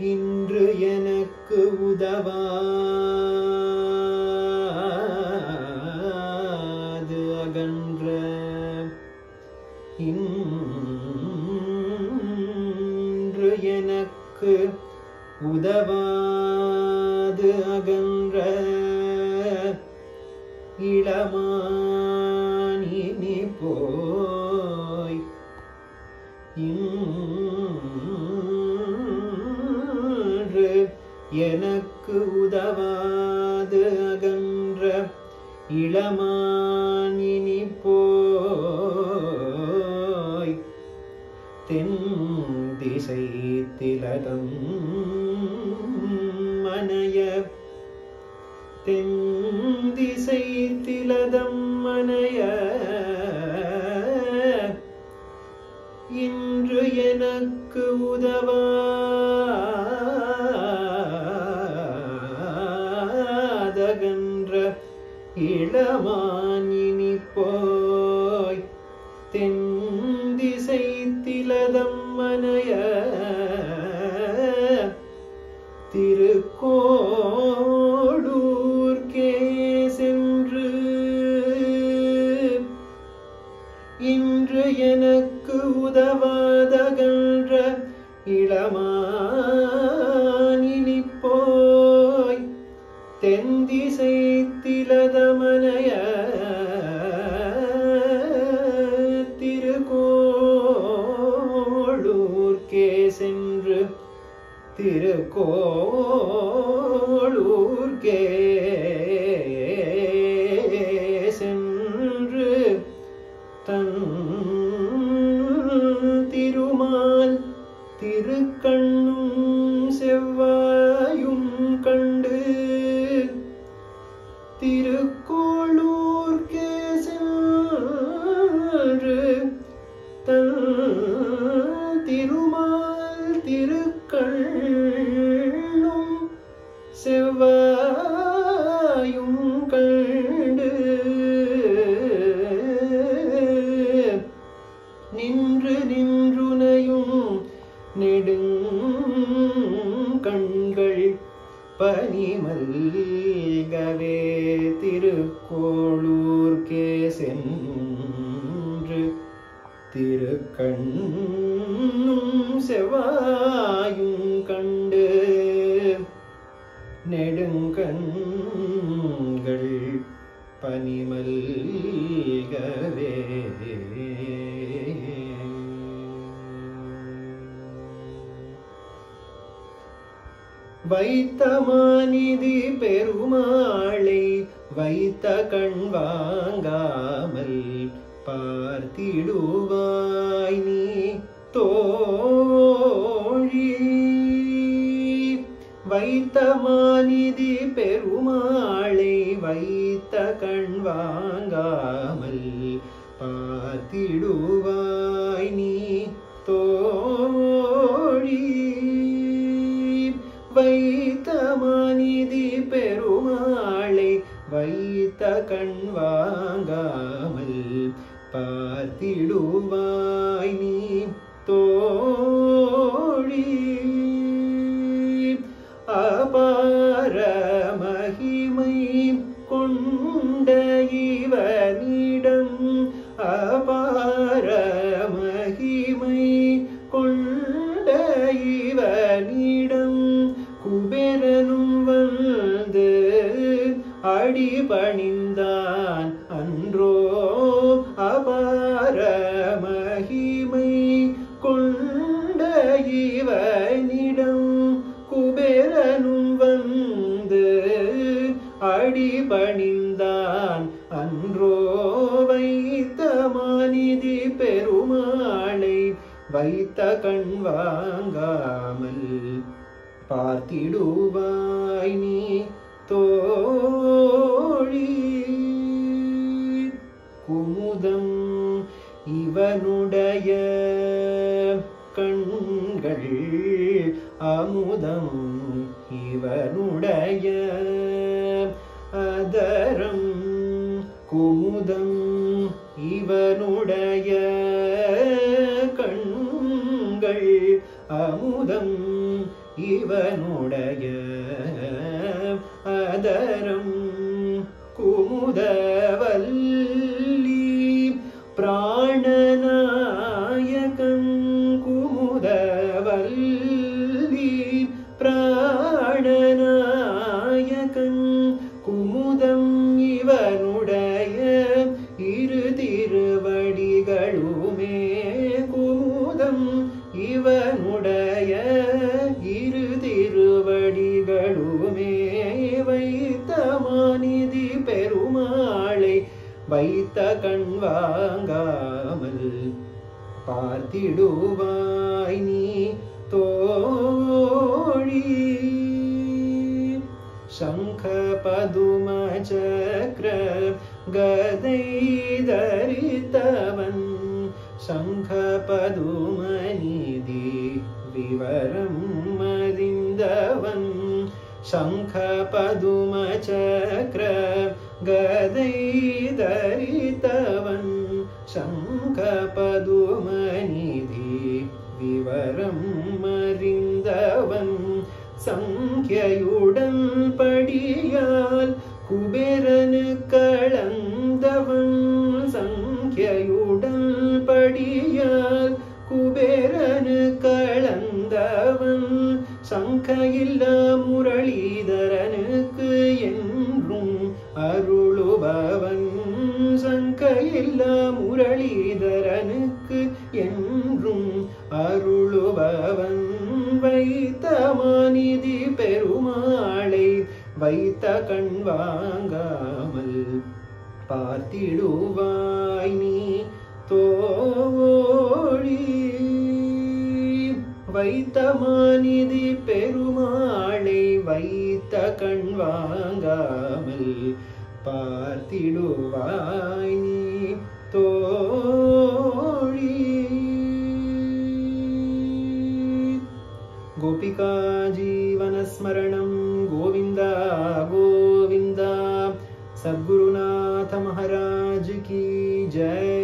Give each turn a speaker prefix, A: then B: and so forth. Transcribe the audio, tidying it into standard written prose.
A: இன்று எனக்கு உதவாது அகன்ற இன்று எனக்கு உதவாது அகன்ற இளமானினி போய் இன்று எனக்கு உதவாது அகன்ற இளமானினி போய் தென் திசை திலகம் மனைய தென் திசை திலதம் மனைய இன்று எனக்கு உதவாதகன்ற இளமானினி போய் தென் திசை திலதம் மனைய திருக்கோளூர்க்கே சென்று இன்று எனக்கு உதவாதகன்ற இளமானினி போய் தென் திசை திலதமனைய திருக்கோளூர்க்கே சென்று திருக்கோளூர்க்கே சென்று தன் திருமால் திருக்கண்ணும் செவ்வாயும் கண்டு திருக்கோளூர்க்கே சென்று தன் திருமால் திருக்கண்ணும் செவ்வாயும் கண்டு நின்று நின்றுனையும் நெடுங்கண்கள் பனிமல்கவே திருக்கோளூர்க்கே சென்று திருக்கண்ணும் செவ்வாயும் கண்டு நெடுங்கண்கள் பனிமல்கவே வைத்த மாநிதி பெருமாளை வைத்த கண் வாங்காமல் பார்த்திடுவாய் நீ தோழி வைத்த மாநிதி பெருமாளை வைத்த கண் வாங்காமல் பார்த்திடுவாய் நீ தோழி வைத்த மாநிதி பெருமாளை வைத்த கண் வாங்காமல் பார்த்திடுவாய் நீ தோழி அபார மகிமை கொண்ட இவனிடம் அபார மகிமை கொண்ட இவனிடம் குபேரனும் வந்து அடிபணிந்தான் அன்றோ அபார மகிமை கொண்ட இவனிடம் குபேரனும் வந்து அடிபணிந்தான் அன்றோ வைத்த மாநிதி பெருமாளை வைத்த கண் வாங்காமல் பார்த்திடுவாய் நீ தோழி குமுதம் இவனுடைய கண்கள் அமுதம் இவனுடைய அதரம் குமுதம் இவனுடைய கண்கள் அமுதம் இவனுடைய அதரம் குமுதவல்லி பிராணநாயகன் குமுதவல்லி பிராணநாயகன் குமுதம் இவனுடைய இரு திருவடிகளுமே குமுதம் இவனுடைய இரு திருவடிகளுமே வைத்தமாநிதி பெருமாளை வைத்த கண் வாங்காமல் பார்த்திடுவாய் நீ தோழி சங்க பதும சக்கர கதை தரித்தவன் சங்க பதும நீதி விவரம் அறிந்தவன் சங்க பதும சக்கர கதை தரித்தவன் சங்க பதும நீதி விவரம் அறிந்தவன் சங்கியுடன் படியால் குபேரனு களந்தவன் சங்கியுடன் படியால் குபேரனு களந்தவன் சங்கையில்ல முரளிதரனுக்கு என்றும் அருளுபவன் சங்கையில்ல முரளிதரனுக்கு என்றும் அருளுபவன் வைத்தமாநிதி பெருமாளை வைத்த கண் வாங்காமல் பார்த்திடுவாய் நீ தோழி வைத்தமாநிதி பெருமாளை வைத்த கண் வாங்காமல் பார்த்திடுவாய் நீ தோழி गोपिका जीवन स्मरणं गोविंद गोविंद सद्गुरुनाथ महाराज की जय।